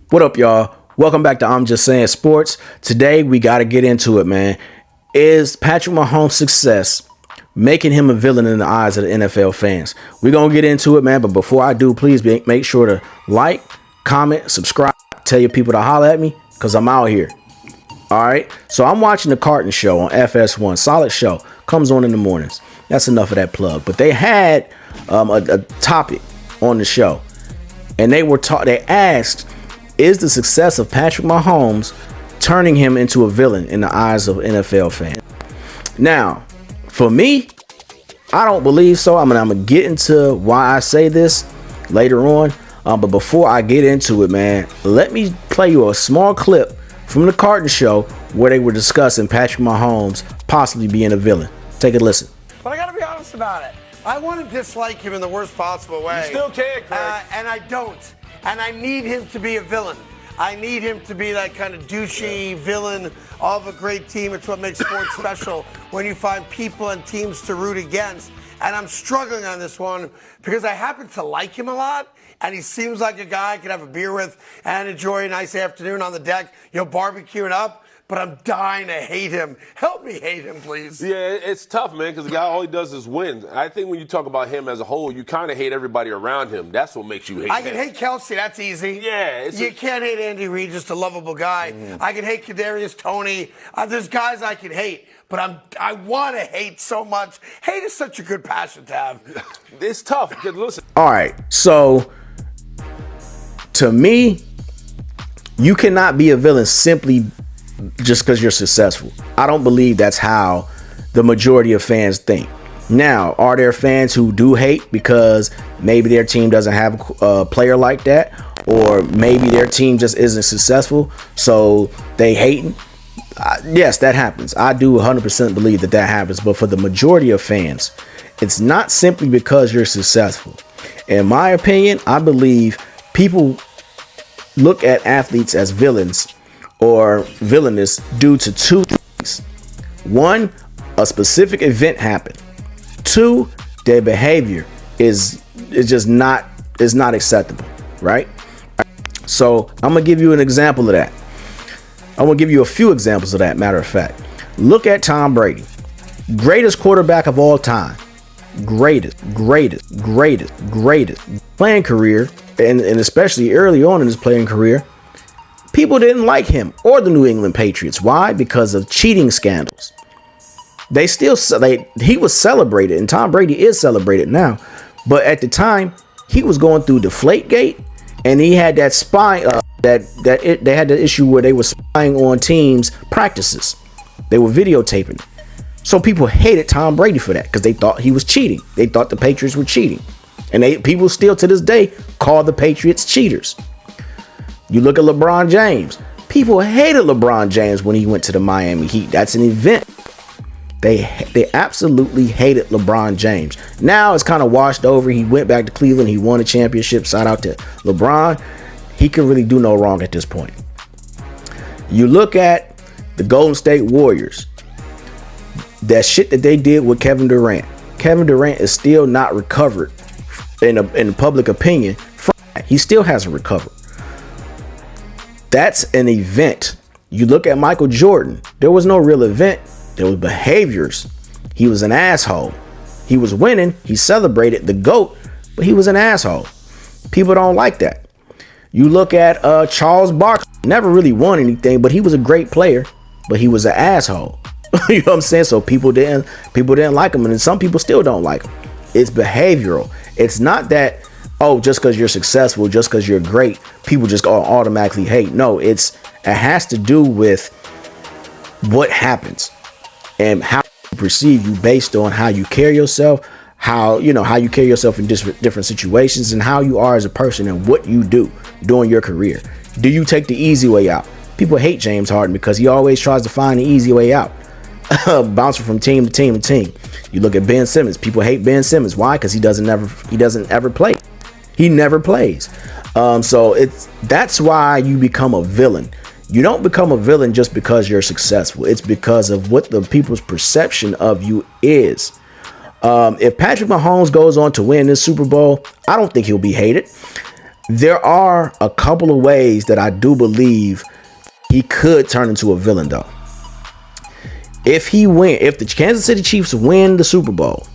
What up, y'all? Welcome back to I'm Just Saying Sports. Today, we got to get into it, man. Is Patrick Mahomes' success making him a villain in the eyes of the NFL fans? We're going to get into it, man. But before I do, please make sure to like, comment, subscribe, tell your people to holler at me because I'm out here. All right. So I'm watching the Carton Show on FS1. Solid show. Comes on in the mornings. That's enough of that plug. But they had a topic on the show. And they asked, is the success of Patrick Mahomes turning him into a villain in the eyes of NFL fans? Now, for me, I don't believe so. I'm gonna get into why I say this later on. But before I get into it, man, let me play you a small clip from the Carton Show where they were discussing Patrick Mahomes possibly being a villain. Take a listen. But I gotta be honest about it. I want to dislike him in the worst possible way. You still can, Craig. And I don't. And I need him to be a villain. I need him to be that kind of douchey villain of a great team. It's what makes sports special when you find people and teams to root against. And I'm struggling on this one because I happen to like him a lot. And he seems like a guy I could have a beer with and enjoy a nice afternoon on the deck, barbecuing up. But I'm dying to hate him. Help me hate him, please. Yeah, it's tough, man, because the guy, all he does is win. I think when you talk about him as a whole, you kind of hate everybody around him. That's what makes you hate him. I can hate Kelsey. That's easy. Yeah. You can't hate Andy Reid, just a lovable guy. I can hate Kadarius Toney. There's guys I can hate, but I want to hate so much. Hate is such a good passion to have. It's tough, because listen. All right. So, to me, you cannot be a villain simply just because you're successful. I don't believe that's how the majority of fans think. Now, are there fans who do hate because maybe their team doesn't have a player like that, or maybe their team just isn't successful, so they hating? Yes, that happens. I do 100% believe that happens. But for the majority of fans, it's not simply because you're successful. In my opinion, I believe people look at athletes as villains or villainous due to two things. One, a specific event happened. Two, their behavior is not acceptable, right? So I'm gonna give you an example of that. I'm gonna give you a few examples of that, matter of fact. Look at Tom Brady, greatest quarterback of all time. Greatest playing career, and especially early on in his playing career. People didn't like him or the New England Patriots. Why? Because of cheating scandals. He was celebrated, and Tom Brady is celebrated now. But at the time, he was going through Deflategate, and he had that spy. They had the issue where they were spying on teams' practices. They were videotaping. So people hated Tom Brady for that because they thought he was cheating. They thought the Patriots were cheating, and people still to this day call the Patriots cheaters. You look at LeBron James. People hated LeBron James when he went to the Miami Heat. That's an event. They absolutely hated LeBron James. Now it's kind of washed over. He went back to Cleveland. He won a championship. Shout out to LeBron. He can really do no wrong at this point. You look at the Golden State Warriors. That shit that they did with Kevin Durant. Kevin Durant is still not recovered in public opinion. He still hasn't recovered. That's an event. You look at Michael Jordan. There was no real event. There was behaviors. He was an asshole. He was winning. He celebrated the GOAT, but he was an asshole. People don't like that. You look at Charles Barkley. Never really won anything, but he was a great player, but he was an asshole. You know what I'm saying? So people didn't like him, and some people still don't like him. It's behavioral. It's not that, just because you're successful, just because you're great, people just automatically hate. No, it has to do with what happens and how people perceive you based on how you carry yourself, how you carry yourself in different situations, and how you are as a person and what you do during your career. Do you take the easy way out? People hate James Harden because he always tries to find the easy way out. Bouncing from team to team to team. You look at Ben Simmons. People hate Ben Simmons. Why? Because he doesn't ever play. He never plays. So that's why you become a villain. You don't become a villain just because you're successful. It's because of what the people's perception of you is. If Patrick Mahomes goes on to win this Super Bowl, I don't think he'll be hated. There are a couple of ways that I do believe he could turn into a villain, though. If the Kansas City Chiefs win the Super Bowl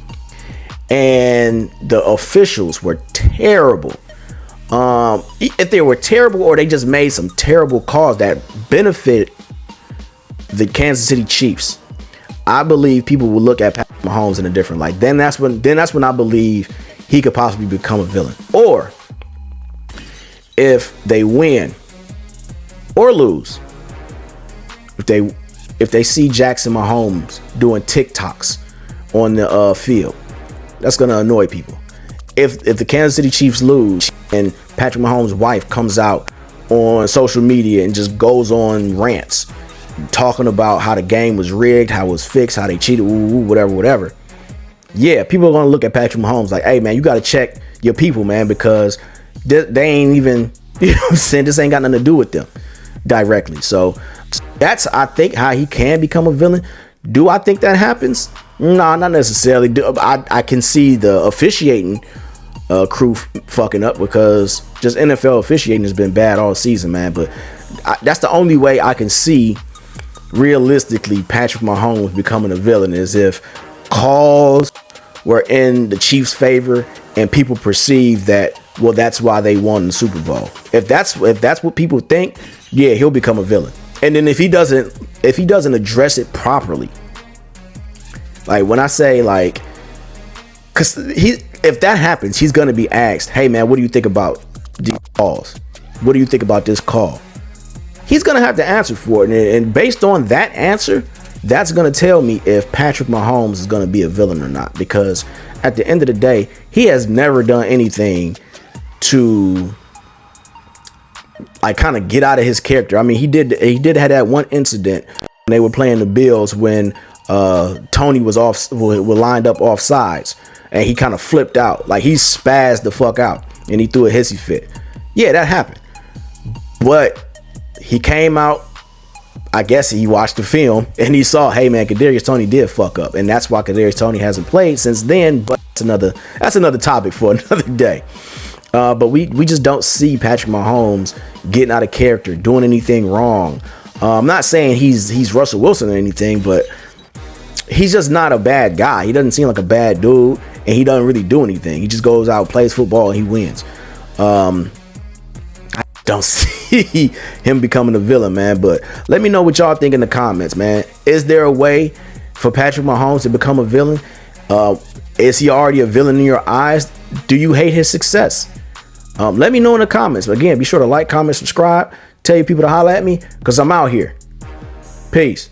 and the officials were terrible, if they were terrible or they just made some terrible calls that benefit the Kansas City Chiefs, I believe people will look at Patrick Mahomes in a different light. Then that's when I believe he could possibly become a villain. Or if they win or lose, if they see Jackson Mahomes doing TikToks on the field, that's gonna annoy people. If the Kansas City Chiefs lose and Patrick Mahomes' wife comes out on social media and just goes on rants talking about how the game was rigged, how it was fixed, how they cheated, whatever. Yeah, people are gonna look at Patrick Mahomes like, hey man, you gotta check your people, man, because they ain't even, you know what I'm saying, this ain't got nothing to do with them directly. So that's, I think, how he can become a villain. Do I think that happens? No, not necessarily. I can see the officiating crew fucking up, because just NFL officiating has been bad all season, man. But that's the only way I can see realistically Patrick Mahomes becoming a villain, is if calls were in the Chiefs' favor and people perceive that, well, that's why they won the Super Bowl. If that's what people think, yeah, he'll become a villain. And then if he doesn't address it properly, like when I say, like, because if that happens, he's gonna be asked, hey man, what do you think about these calls? What do you think about this call? He's gonna have to answer for it, and based on that answer, that's gonna tell me if Patrick Mahomes is gonna be a villain or not. Because at the end of the day, he has never done anything to, like, kind of get out of his character. I mean, he did have that one incident when they were playing the Bills when Tony was lined up off sides, and he kind of flipped out, like he spazzed the fuck out and he threw a hissy fit. Yeah, that happened. But he came out, I guess he watched the film and he saw, hey man, Kadarius Toney did fuck up, and that's why Kadarius Toney hasn't played since then. But that's another topic for another day. But we just don't see Patrick Mahomes getting out of character, doing anything wrong. I'm not saying he's Russell Wilson or anything, but he's just not a bad guy. He doesn't seem like a bad dude, and he doesn't really do anything. He just goes out, plays football, and he wins. I don't see him becoming a villain, man. But let me know what y'all think in the comments, man. Is there a way for Patrick Mahomes to become a villain? Is he already a villain in your eyes? Do you hate his success? Let me know in the comments. But again, be sure to like, comment, subscribe. Tell your people to holler at me, because I'm out here. Peace.